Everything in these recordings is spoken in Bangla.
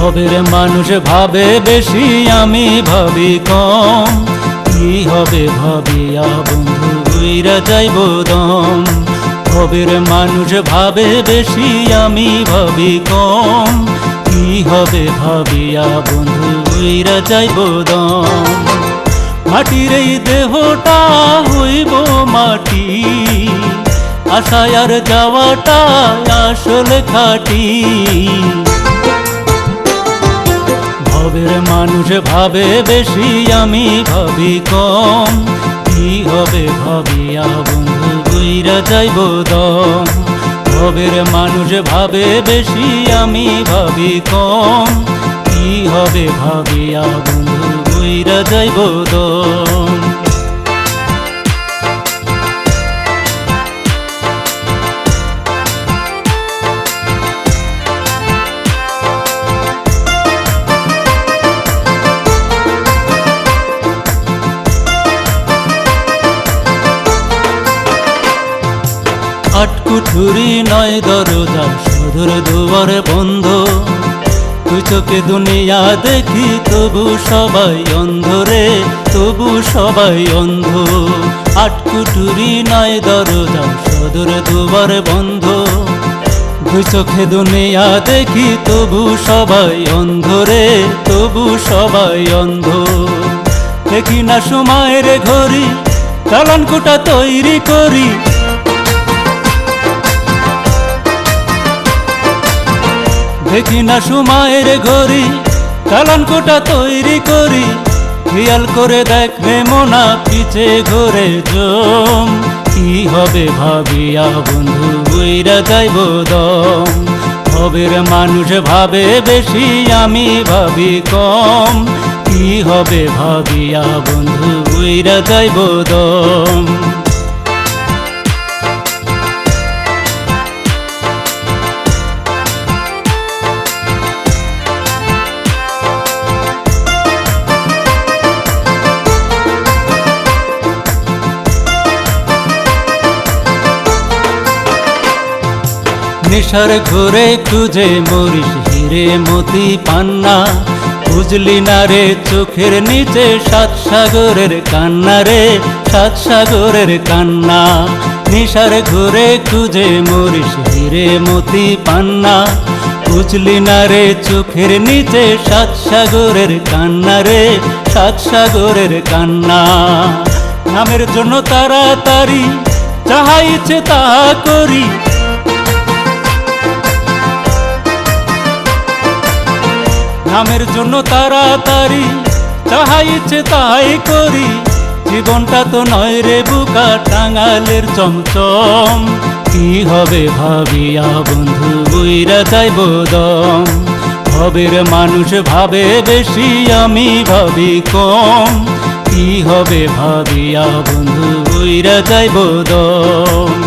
ভবের মানুষ ভাবে বেশি, আমি ভাবি কম। কি হবে ভাবিয়া বন্ধু উইরা যাইব দম। ভবের মানুষ ভাবে বেশি, আমি ভাবি কম। কি হবে ভাবিয়া বন্ধু উইরা যাইব দম। মাটির এই দেহটা হইব মাটি, আশায় আর যাওয়াটা আসলে খাটি। ভবের মানুষ ভাবে বেশি, আমি ভাবি কম। কি হবে ভাবিয়া বন্ধু উইরা যাইব দম। ভবের মানুষ ভাবে বেশি, আমি ভাবি কম। কি হবে ভাবিয়া বন্ধু উইরা যাইব দম। আটকুঠুরি নয় দরজা, সদর দুয়ার বন্ধ। তুই চোখে দুনিয়া দেখি, তবু সবাই অন্ধ রে, তবু সবাই অন্ধ। আটকুঠুরি নয় দরজা, সদর দুয়ার বন্ধ। দুই চোখে দুনিয়া দেখি, তবু সবাই অন্ধ রে, তবু সবাই অন্ধ। দেখি না সময়ের ঘড়ি, চালান কোটা তৈরি করি। দেখি না সময়ের ঘড়ি, চালান কোটা তৈরি করি। খেয়াল করে দেখবে মোনা পিছে ঘরে জম। কি হবে ভাবিয়া বন্ধু উইরা যাইব দম। ভবের মানুষ ভাবে বেশি, আমি ভাবি কম। কি হবে ভাবিয়া বন্ধু উইরা যাইব দম। নেশার ঘরে খুঁজে মরিস হিরে মতি পান্না। বুঝলি না রে চোখের নিচে সাত সাগরের কান্না রে, সাত সাগরের কান্না। নেশার ঘরে খুঁজে মরিস হিরে মতি পান্না। বুঝলি না রে চোখের নিচে সাত সাগরের কান্না রে, সাত সাগরের কান্না। নামের জন্য তাড়াতাড়ি যাহা ইচ্ছে তাহা করি। নামের জন্য তাড়াতাড়ি যাহা ইচ্ছে তাই করি। জীবনটা তো নয় রে বুকা টাঙ্গালের চমচম। কি হবে ভাবিয়া বন্ধু উইরা যাইব দম। ভবের মানুষ ভাবে বেশি, আমি ভাবি কম। কি হবে ভাবিয়া বন্ধু উইরা যাইব দম।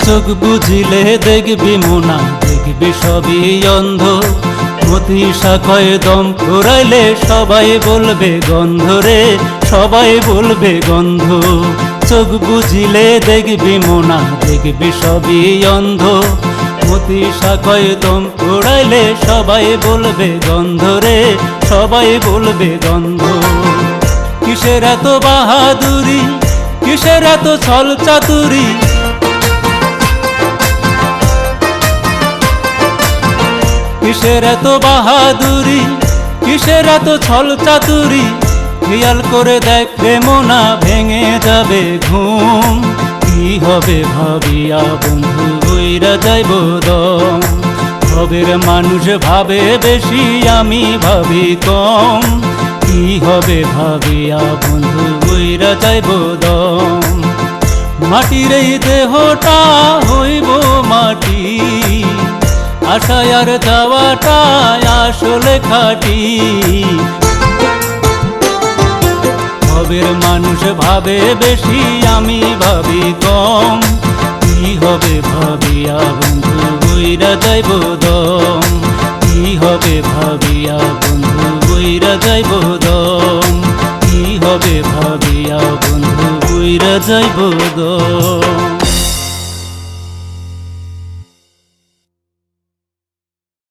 চোখ বুঝিলে দেখবি মোনা, দেখবি সবই অন্ধ। মতি শাখায় দম ফুরাইলে সবাই বলবে গন্ধ রে, সবাই বলবে গন্ধ। চোখ বুঝিলে দেখবি মোনা, দেখবি সবই অন্ধ। মতি শাখায় দম ফুরাইলে সবাই বলবে গন্ধ রে, সবাই বলবে গন্ধ। কিসের এত বাহাদুরি, কিসের এত ছল চাতুরি। কিসের এত বাহাদুরি, কিসের এত ছল চাতুরি। খেয়াল করে দেখবে মোনা ভেঙে যাবে ঘুম। কি হবে ভাবিয়া বন্ধু উইরা যাইব দম। ভবের মানুষ ভাবে বেশি, আমি ভাবি কম। কি হবে ভাবিয়া বন্ধু উইরা যাইব দম। মাটির এই দেহটা হইব মাটি, আশায় আর যাওয়াটা আসলে খাটি। ভবের মানুষ ভাবে বেশি, আমি ভাবি কম। কি হবে ভাবিয়া বন্ধু বইরা যাইব দম। কি হবে ভাবিয়া বন্ধু বইরা যাইব দম। কি হবে ভাবিয়া বন্ধু বইরা যাইব দম।